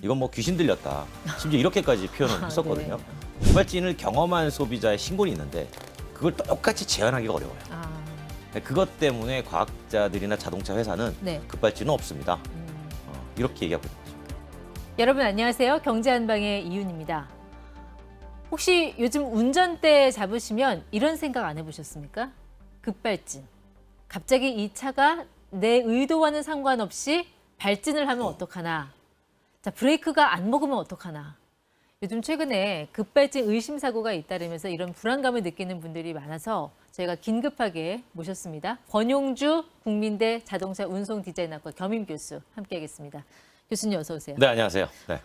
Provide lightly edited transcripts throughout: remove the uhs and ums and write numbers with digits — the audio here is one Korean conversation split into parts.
이건 뭐 귀신 들렸다. 심지어 이렇게까지 표현을 했었거든요. 급발진을 경험한 소비자의 신고는 있는데 그걸 똑같이 재현하기가 어려워요. 그것 때문에 과학자들이나 자동차 회사는 네. 급발진은 없습니다. 이렇게 얘기하고 있는 거죠. 여러분 안녕하세요. 경제한방의 이윤입니다. 혹시 요즘 운전대 잡으시면 이런 생각 안 해보셨습니까? 급발진. 갑자기 이 차가 내 의도와는 상관없이 발진을 하면 어떡하나. 자, 브레이크가 안 먹으면 어떡하나. 요즘 최근에 급발진 의심 사고가 잇따르면서 이런 불안감을 느끼는 분들이 많아서 저희가 긴급하게 모셨습니다. 권용주 국민대 자동차 운송 디자인학과 겸임 교수 함께하겠습니다. 교수님 어서 오세요. 네, 안녕하세요. 네.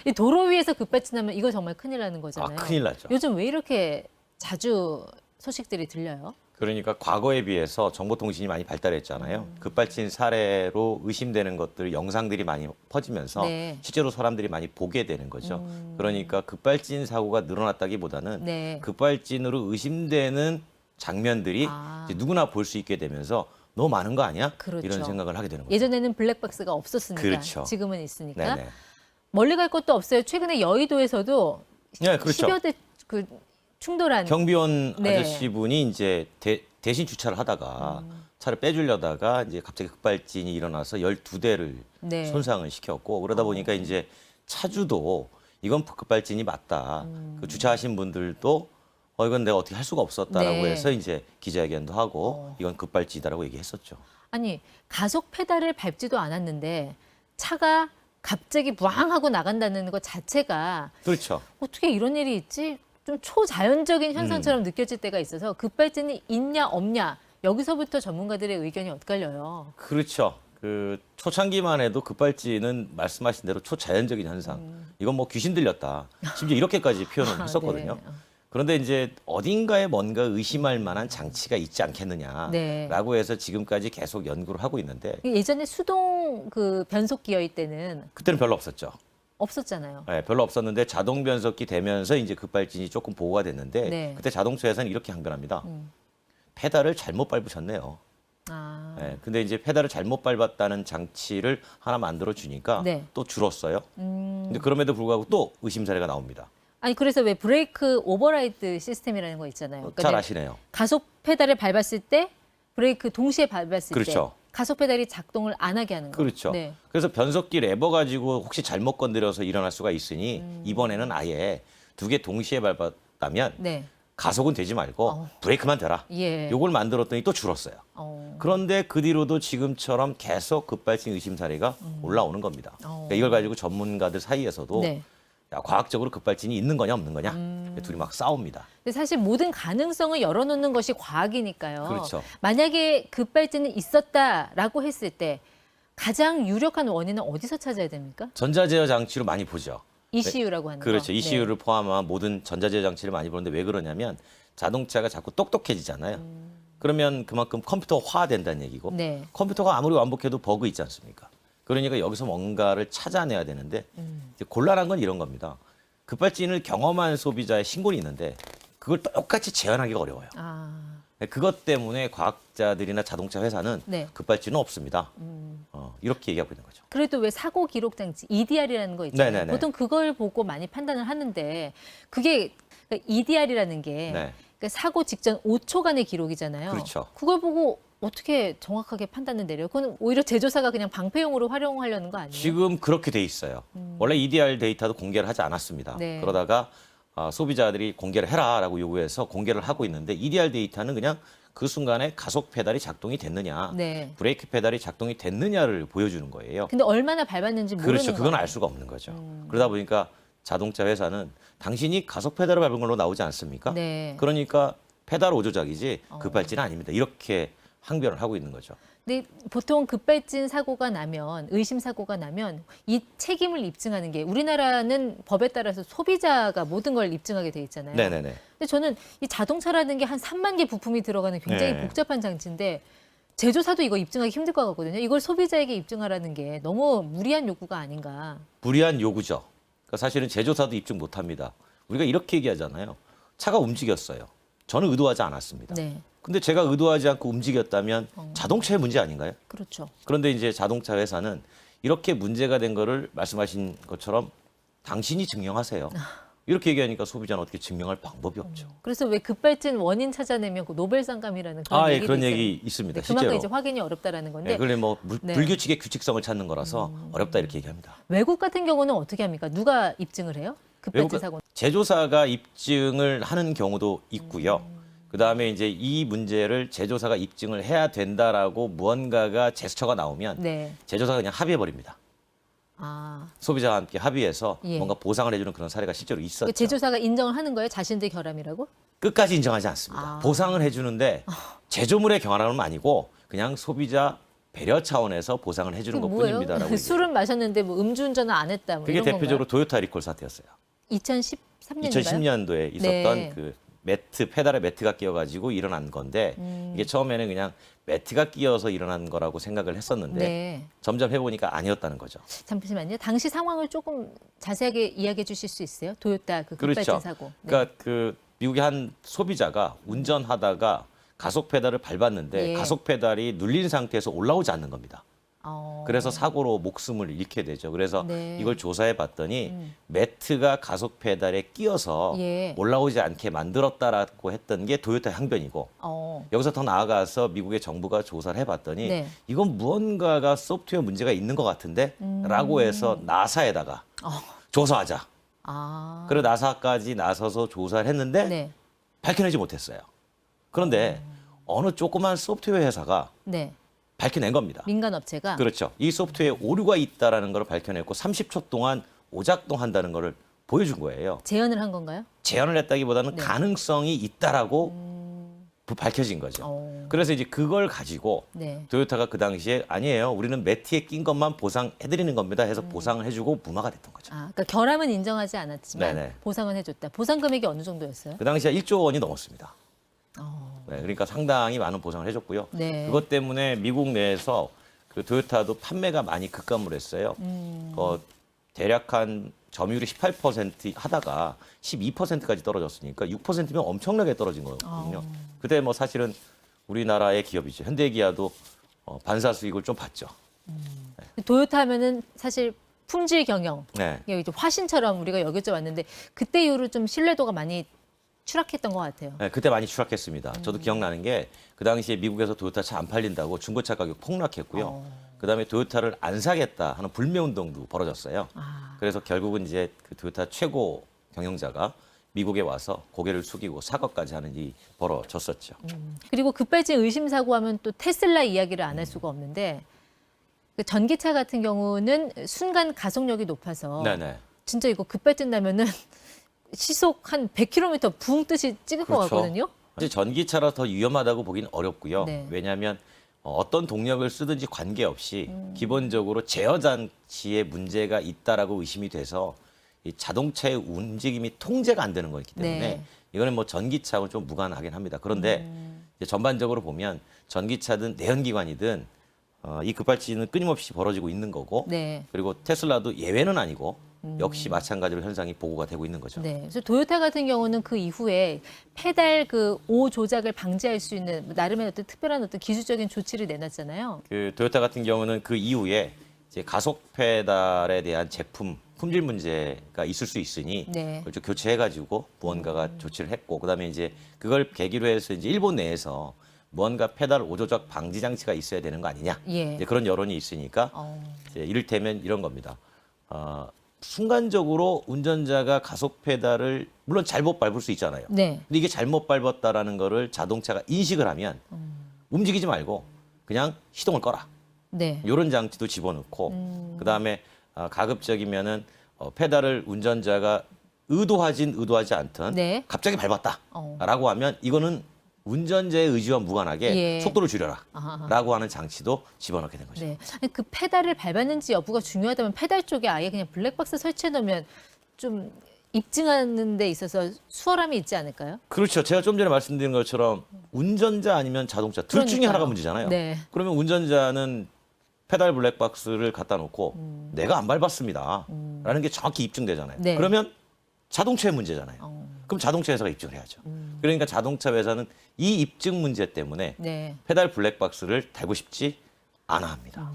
이 도로 위에서 급발진하면 이거 정말 큰일 나는 거잖아요. 큰일 나죠. 요즘 왜 이렇게 자주 소식들이 들려요? 그러니까 과거에 비해서 정보통신이 많이 발달했잖아요. 급발진 사례로 의심되는 것들, 영상들이 많이 퍼지면서 네. 실제로 사람들이 많이 보게 되는 거죠. 그러니까 급발진 사고가 늘어났다기보다는 네. 급발진으로 의심되는 장면들이 이제 누구나 볼 수 있게 되면서 너무 많은 거 아니야? 그렇죠. 이런 생각을 하게 되는 거죠. 예전에는 블랙박스가 없었으니까 그렇죠. 지금은 있으니까. 네네. 멀리 갈 것도 없어요. 최근에 여의도에서도 네, 그렇죠. 10여 대 충돌한 경비원 네. 아저씨분이 이제 대신 주차를 하다가 차를 빼주려다가 이제 갑자기 급발진이 일어나서 12대를 네. 손상을 시켰고 그러다 보니까 이제 차주도 이건 급발진이 맞다. 그 주차하신 분들도 이건 내가 어떻게 할 수가 없었다라고 네. 해서 이제 기자회견도 하고 이건 급발진이다라고 얘기했었죠. 아니 가속 페달을 밟지도 않았는데 차가 갑자기 부앙 하고 나간다는 것 자체가 그렇죠. 어떻게 이런 일이 있지? 좀 초자연적인 현상처럼 느껴질 때가 있어서 급발진이 있냐 없냐 여기서부터 전문가들의 의견이 엇갈려요. 그렇죠. 그 초창기만 해도 급발진은 말씀하신 대로 초자연적인 현상. 이건 뭐 귀신 들렸다. 심지어 이렇게까지 표현을 했었거든요. 네. 그런데 이제 어딘가에 뭔가 의심할 만한 장치가 있지 네. 않겠느냐라고 해서 지금까지 계속 연구를 하고 있는데 예전에 수동 그 변속 기어일 때는 그때는 별로 없었죠. 없었잖아요. 네, 별로 없었는데 자동 변속기 되면서 이제 급발진이 조금 보호가 됐는데 네. 그때 자동차에서는 이렇게 항변합니다. 페달을 잘못 밟으셨네요. 아, 네, 근데 이제 페달을 잘못 밟았다는 장치를 하나 만들어 주니까 네. 또 줄었어요. 근데 그럼에도 불구하고 또 의심 사례가 나옵니다. 아니 그래서 왜 브레이크 오버라이드 시스템이라는 거 있잖아요. 그러니까 잘 이제 아시네요. 가속 페달을 밟았을 때 브레이크 동시에 밟았을 그렇죠. 때 가속 페달이 작동을 안 하게 하는 거. 그렇죠. 네. 그래서 변속기 레버 가지고 혹시 잘못 건드려서 일어날 수가 있으니 이번에는 아예 두 개 동시에 밟았다면 네. 가속은 되지 말고 브레이크만 대라. 예. 요걸 만들었더니 또 줄었어요. 그런데 그 뒤로도 지금처럼 계속 급발진 의심 사례가 올라오는 겁니다. 그러니까 이걸 가지고 전문가들 사이에서도 네. 야, 과학적으로 급발진이 있는 거냐 없는 거냐 둘이 막 싸웁니다. 근데 사실 모든 가능성을 열어놓는 것이 과학이니까요. 그렇죠. 만약에 급발진이 있었다라고 했을 때 가장 유력한 원인은 어디서 찾아야 됩니까? 전자제어 장치로 많이 보죠. ECU라고 하는 거. 그렇죠. 네. ECU를 포함한 모든 전자제어 장치를 많이 보는데 왜 그러냐면 자동차가 자꾸 똑똑해지잖아요. 그러면 그만큼 컴퓨터화된다는 얘기고 네. 컴퓨터가 아무리 완벽해도 버그 있지 않습니까? 그러니까 여기서 뭔가를 찾아내야 되는데 이제 곤란한 건 이런 겁니다. 급발진을 경험한 소비자의 신고는 있는데 그걸 똑같이 재현하기가 어려워요. 아, 그것 때문에 과학자들이나 자동차 회사는 네. 급발진은 없습니다. 이렇게 얘기하고 있는 거죠. 그래도 왜 사고 기록 장치 EDR이라는 거 있잖아요. 네네네. 보통 그걸 보고 많이 판단을 하는데 그게 EDR이라는 게 네. 그러니까 사고 직전 5초간의 기록이잖아요. 그렇죠. 그걸 보고 어떻게 정확하게 판단을 내려요? 그건 오히려 제조사가 그냥 방패용으로 활용하려는 거 아니에요? 지금 그렇게 돼 있어요. 원래 EDR 데이터도 공개를 하지 않았습니다. 네. 그러다가 소비자들이 공개를 해라라고 요구해서 공개를 하고 있는데 EDR 데이터는 그냥 그 순간에 가속 페달이 작동이 됐느냐, 네. 브레이크 페달이 작동이 됐느냐를 보여주는 거예요. 근데 얼마나 밟았는지 모르는 그렇죠. 그건 거예요. 알 수가 없는 거죠. 그러다 보니까 자동차 회사는 당신이 가속 페달을 밟은 걸로 나오지 않습니까? 네. 그러니까 페달 오조작이지 급발진은 아닙니다. 이렇게 항변을 하고 있는 거죠. 근데 보통 급발진 사고가 나면 의심 사고가 나면 이 책임을 입증하는 게 우리나라는 법에 따라서 소비자가 모든 걸 입증하게 돼 있잖아요. 네네네. 근데 저는 이 자동차라는 게 한 3만 개 부품이 들어가는 굉장히 네. 복잡한 장치인데 제조사도 이거 입증하기 힘들 것 같거든요. 이걸 소비자에게 입증하라는 게 너무 무리한 요구가 아닌가. 무리한 요구죠. 그러니까 사실은 제조사도 입증 못합니다. 우리가 이렇게 얘기하잖아요. 차가 움직였어요. 저는 의도하지 않았습니다. 네, 근데 제가 의도하지 않고 움직였다면 자동차의 문제 아닌가요? 그렇죠. 그런데 이제 자동차 회사는 이렇게 문제가 된 거를 말씀하신 것처럼 당신이 증명하세요. 이렇게 얘기하니까 소비자는 어떻게 증명할 방법이 없죠. 그래서 왜 급발진 원인 찾아내면 그 노벨상감이라는 그런 예, 얘기도 그런 있어요. 얘기 있습니다. 네, 그만큼 실제로. 이제 확인이 어렵다라는 건데 네, 그래 뭐 네. 불규칙의 규칙성을 찾는 거라서 어렵다 이렇게 얘기합니다. 외국 같은 경우는 어떻게 합니까? 누가 입증을 해요? 급발진 외국 사고. 제조사가 입증을 하는 경우도 있고요. 그다음에 이제 이 문제를 제조사가 입증을 해야 된다라고 무언가가 제스처가 나오면 네. 제조사가 그냥 합의해 버립니다. 아, 소비자와 함께 합의해서 예. 뭔가 보상을 해주는 그런 사례가 실제로 있었죠. 그 제조사가 인정을 하는 거예요? 자신들 결함이라고? 끝까지 인정하지 않습니다. 아. 보상을 해주는데 제조물의 경환은 아니고 그냥 소비자 배려 차원에서 보상을 해주는 그게 뭐예요? 것뿐입니다라고. 술은 마셨는데 뭐 음주운전은 안 했다. 뭐 그게 이런 대표적으로 건가요? 도요타 리콜 사태였어요. 2013년인가요? 2010년도에 있었던 네. 그 매트 페달에 매트가 끼어가지고 일어난 건데 이게 처음에는 그냥 매트가 끼어서 일어난 거라고 생각을 했었는데 네. 점점 해보니까 아니었다는 거죠. 잠시만요. 당시 상황을 조금 자세하게 이야기해 주실 수 있어요? 도요타 그 급발진 그렇죠. 사고. 네. 그러니까 그 미국의 한 소비자가 운전하다가 가속 페달을 밟았는데 예. 가속 페달이 눌린 상태에서 올라오지 않는 겁니다. 어. 그래서 사고로 목숨을 잃게 되죠. 그래서 네. 이걸 조사해 봤더니 매트가 가속 페달에 끼어서 예. 올라오지 않게 만들었다라고 했던 게 도요타 항변이고 어. 여기서 더 나아가서 미국의 정부가 조사를 해봤더니 네. 이건 무언가가 소프트웨어 문제가 있는 것 같은데 라고 해서 나사에다가 조사하자. 아. 그래 나사까지 나서서 조사를 했는데 네. 밝혀내지 못했어요. 그런데 어느 조그만 소프트웨어 회사가 네. 밝혀낸 겁니다. 민간 업체가 그렇죠. 이 소프트웨어에 오류가 있다라는 걸 밝혀냈고 30초 동안 오작동한다는 거를 보여준 거예요. 재현을 한 건가요? 재현을 했다기보다는 네. 가능성이 있다라고 밝혀진 거죠. 어. 그래서 이제 그걸 가지고 네. 도요타가 그 당시에 아니에요. 우리는 매트에 낀 것만 보상해드리는 겁니다. 해서 보상을 해주고 무마가 됐던 거죠. 아, 그러니까 결함은 인정하지 않았지만 네네. 보상은 해줬다. 보상 금액이 어느 정도였어요? 그 당시에 1조 원이 넘었습니다. 어. 네, 그러니까 상당히 많은 보상을 해줬고요. 네. 그것 때문에 미국 내에서 그 도요타도 판매가 많이 급감을 했어요. 대략 한 점유율이 18% 하다가 12%까지 떨어졌으니까 6%면 엄청나게 떨어진 거거든요. 그때 뭐 사실은 우리나라의 기업이죠. 현대기아도 반사 수익을 좀 봤죠. 도요타 하면은 사실 품질 경영, 네. 이게 이제 화신처럼 우리가 여겨져 왔는데 그때 이후로 좀 신뢰도가 많이 추락했던 것 같아요. 네, 그때 많이 추락했습니다. 저도 기억나는 게 그 당시에 미국에서 도요타 차 안 팔린다고 중고차 가격 폭락했고요. 그다음에 도요타를 안 사겠다 하는 불매 운동도 벌어졌어요. 아. 그래서 결국은 이제 그 도요타 최고 경영자가 미국에 와서 고개를 숙이고 사과까지 하는 일이 벌어졌었죠. 그리고 급발진 의심 사고하면 또 테슬라 이야기를 안 할 수가 없는데 그 전기차 같은 경우는 순간 가속력이 높아서 네네. 진짜 이거 급발진 나면은 시속 한 100km 붕 뜨시 찍을 것 그렇죠. 같거든요. 사실 전기차라 더 위험하다고 보기는 어렵고요. 네. 왜냐하면 어떤 동력을 쓰든지 관계없이 기본적으로 제어 장치에 문제가 있다라고 의심이 돼서 이 자동차의 움직임이 통제가 안 되는 거기 때문에 네. 이거는 뭐 전기차하고 좀 무관하긴 합니다. 그런데 이제 전반적으로 보면 전기차든 내연기관이든 이 급발진은 끊임없이 벌어지고 있는 거고 네. 그리고 테슬라도 예외는 아니고 역시 마찬가지로 현상이 보고가 되고 있는 거죠. 네. 그래서 도요타 같은 경우는 그 이후에 페달 그 오 조작을 방지할 수 있는 나름의 어떤 특별한 어떤 기술적인 조치를 내놨잖아요. 그 도요타 같은 경우는 그 이후에 이제 가속 페달에 대한 제품 품질 문제가 있을 수 있으니 네. 그걸 좀 교체해가지고 무언가가 조치를 했고 그다음에 이제 그걸 계기로 해서 이제 일본 내에서 무언가 페달 오조작 방지 장치가 있어야 되는 거 아니냐 예. 이제 그런 여론이 있으니까 이제 이를테면 이런 겁니다. 순간적으로 운전자가 가속 페달을 물론 잘못 밟을 수 있잖아요. 네. 근데 이게 잘못 밟았다라는 거를 자동차가 인식을 하면 움직이지 말고 그냥 시동을 꺼라. 네. 이런 장치도 집어넣고 그다음에 가급적이면은 페달을 운전자가 의도하진 의도하지 않든 네. 갑자기 밟았다라고 하면 이거는 운전자의 의지와 무관하게 예. 속도를 줄여라 아하. 라고 하는 장치도 집어넣게 된 거죠. 네. 아니, 그 페달을 밟았는지 여부가 중요하다면 페달 쪽에 아예 그냥 블랙박스 설치해 놓으면 좀 입증하는 데 있어서 수월함이 있지 않을까요? 그렇죠. 제가 좀 전에 말씀드린 것처럼 운전자 아니면 자동차 둘 중에 그러니까요. 하나가 문제잖아요. 네. 그러면 운전자는 페달 블랙박스를 갖다 놓고 내가 안 밟았습니다 라는 게 정확히 입증되잖아요. 네. 그러면 자동차의 문제잖아요. 그럼 자동차 회사가 입증을 해야죠. 그러니까 자동차 회사는 이 입증 문제 때문에 네. 페달 블랙박스를 달고 싶지 않아 합니다.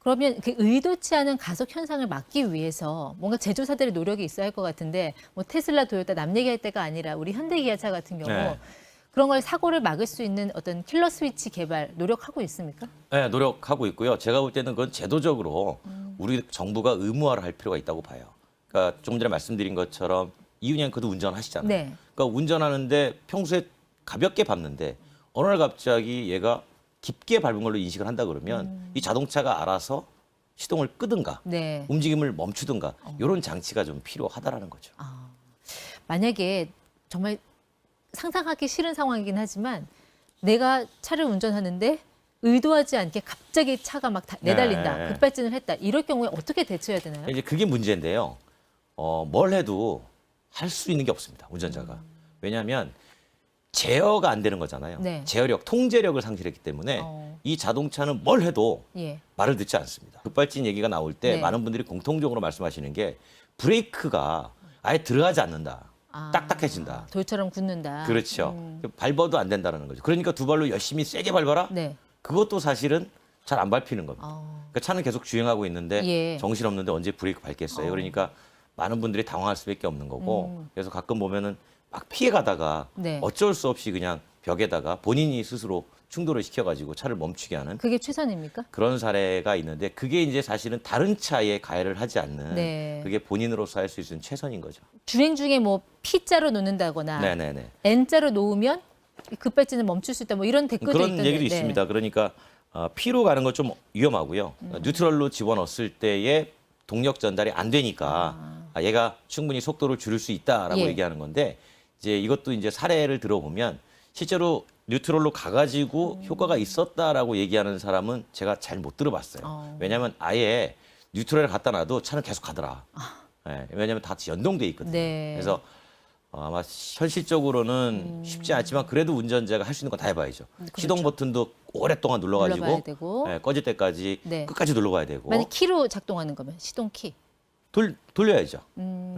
그러면 그 의도치 않은 가속 현상을 막기 위해서 뭔가 제조사들의 노력이 있어야 할 것 같은데 뭐 테슬라, 도요타 남 얘기할 때가 아니라 우리 현대기아차 같은 경우 네. 그런 걸 사고를 막을 수 있는 어떤 킬러 스위치 개발 노력하고 있습니까? 네, 노력하고 있고요. 제가 볼 때는 그건 제도적으로 우리 정부가 의무화를 할 필요가 있다고 봐요. 그러니까 조금 전에 말씀드린 것처럼 이윤희 앵커도 운전하시잖아요. 네. 그러니까 운전하는데 평소에 가볍게 밟는데 어느 날 갑자기 얘가 깊게 밟은 걸로 인식을 한다 그러면 이 자동차가 알아서 시동을 끄든가 네. 움직임을 멈추든가 이런 장치가 좀 필요하다라는 거죠. 만약에 정말 상상하기 싫은 상황이긴 하지만 내가 차를 운전하는데 의도하지 않게 갑자기 차가 막 내달린다, 네. 급발진을 했다. 이럴 경우에 어떻게 대처해야 되나요? 이제 그게 문제인데요. 뭘 해도 할 수 있는 게 없습니다. 운전자가. 왜냐하면 제어가 안 되는 거잖아요. 네. 제어력, 통제력을 상실했기 때문에 어. 이 자동차는 뭘 해도 예. 말을 듣지 않습니다. 급발진 얘기가 나올 때 네. 많은 분들이 공통적으로 말씀하시는 게 브레이크가 아예 들어가지 않는다. 딱딱해진다. 돌처럼 굳는다. 그렇죠. 밟아도 안 된다는 거죠. 그러니까 두 발로 열심히 세게 밟아라? 네. 그것도 사실은 잘 안 밟히는 겁니다. 그러니까 차는 계속 주행하고 있는데 예. 정신없는데 언제 브레이크 밟겠어요. 그러니까 많은 분들이 당황할 수밖에 없는 거고 그래서 가끔 보면은 막 피해가다가 네. 어쩔 수 없이 그냥 벽에다가 본인이 스스로 충돌을 시켜가지고 차를 멈추게 하는 그게 최선입니까? 그런 사례가 있는데 그게 이제 사실은 다른 차에 가해를 하지 않는 네. 그게 본인으로서 할 수 있는 최선인 거죠. 주행 중에 뭐 P자로 놓는다거나 네네네. N자로 놓으면 급발진을 멈출 수 있다. 뭐 이런 댓글도 그런 있던데. 얘기도 네. 있습니다. 그러니까 P로 가는 건 좀 위험하고요. 뉴트럴로 집어넣었을 때의 동력 전달이 안 되니까 얘가 충분히 속도를 줄일 수 있다라고 예. 얘기하는 건데 이제 이것도 이제 사례를 들어보면 실제로 뉴트럴로 가가지고 효과가 있었다라고 얘기하는 사람은 제가 잘 못 들어봤어요. 왜냐하면 아예 뉴트럴을 갖다 놔도 차는 계속 가더라. 예, 왜냐하면 다 연동돼 있거든요. 네. 그래서 아마 현실적으로는 쉽지 않지만 그래도 운전자가 할 수 있는 건 다 해봐야죠. 시동 버튼도 오랫동안 눌러봐야 눌러가지고 되고. 예, 꺼질 때까지 네. 끝까지 눌러봐야 되고 만약 키로 작동하는 거면 시동 키. 돌려야죠.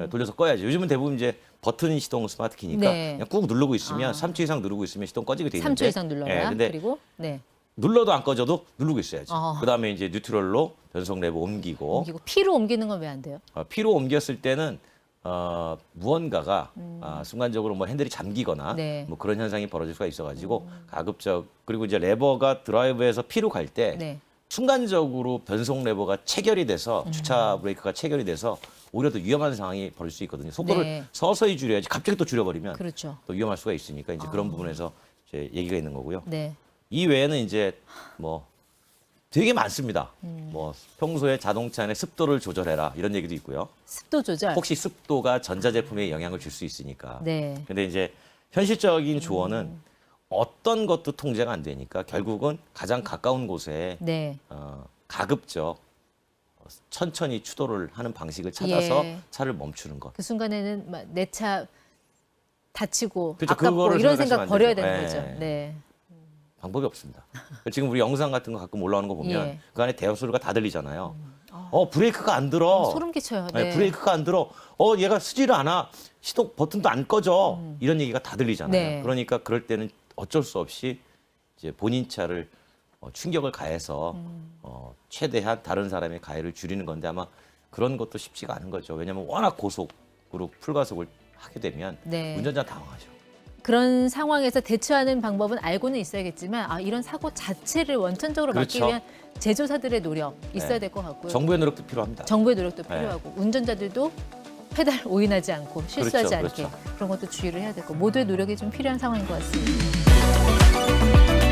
예, 돌려서 꺼야죠. 요즘은 대부분 이제 버튼 시동 스마트 키니까 네. 그냥 꾹 누르고 있으면 3초 이상 누르고 있으면 시동 꺼지게 돼 있는데 3초 이상 눌러야. 예, 근데 그리고 네. 눌러도 안 꺼져도 누르고 있어야죠. 어. 그다음에 이제 뉴트럴로 변속 레버 옮기고 옮기고 P로 옮기는 건 왜 안 돼요? P로 옮겼을 때는 무언가가 순간적으로 뭐 핸들이 잠기거나 네. 뭐 그런 현상이 벌어질 수가 있어가지고 가급적 그리고 이제 레버가 드라이브에서 P로 갈 때 네. 순간적으로 변속 레버가 체결이 돼서 주차 브레이크가 체결이 돼서 오히려 더 위험한 상황이 벌어질 수 있거든요. 속도를 네. 서서히 줄여야지 갑자기 또 줄여버리면 그렇죠. 또 위험할 수가 있으니까 이제 그런 부분에서 이제 얘기가 있는 거고요. 네. 이 외에는 이제 뭐 되게 많습니다. 뭐 평소에 자동차 안에 습도를 조절해라 이런 얘기도 있고요. 습도 조절. 혹시 습도가 전자제품에 영향을 줄 수 있으니까. 네. 근데 이제 현실적인 조언은 어떤 것도 통제가 안 되니까 결국은 가장 가까운 곳에 네. 가급적 천천히 추돌을 하는 방식을 찾아서 예. 차를 멈추는 것. 그 순간에는 내 차 다치고 그렇죠. 아깝고 그거를 이런 생각하시면 생각 안 버려야 되죠. 되는 네. 거죠. 네. 방법이 없습니다. 지금 우리 영상 같은 거 가끔 올라오는 거 보면 예. 그 안에 대화 소리가 다 들리잖아요. 브레이크가 안 들어. 소름 끼쳐요. 네, 네. 브레이크가 안 들어. 얘가 쓰지를 않아. 시동 버튼도 안 꺼져. 이런 얘기가 다 들리잖아요. 네. 그러니까 그럴 때는 어쩔 수 없이 이제 본인 차를 충격을 가해서 최대한 다른 사람의 가해를 줄이는 건데 아마 그런 것도 쉽지가 않은 거죠. 왜냐하면 워낙 고속으로 풀가속을 하게 되면 네. 운전자 당황하죠. 그런 상황에서 대처하는 방법은 알고는 있어야겠지만 이런 사고 자체를 원천적으로 막기 그렇죠. 위한 제조사들의 노력 있어야 네. 될 것 같고요. 정부의 노력도 필요합니다. 정부의 노력도 네. 필요하고 운전자들도 페달 오인하지 않고 실수하지 그렇죠, 않게 그렇죠. 그런 것도 주의를 해야 되고 모두의 노력이 좀 필요한 상황인 것 같습니다.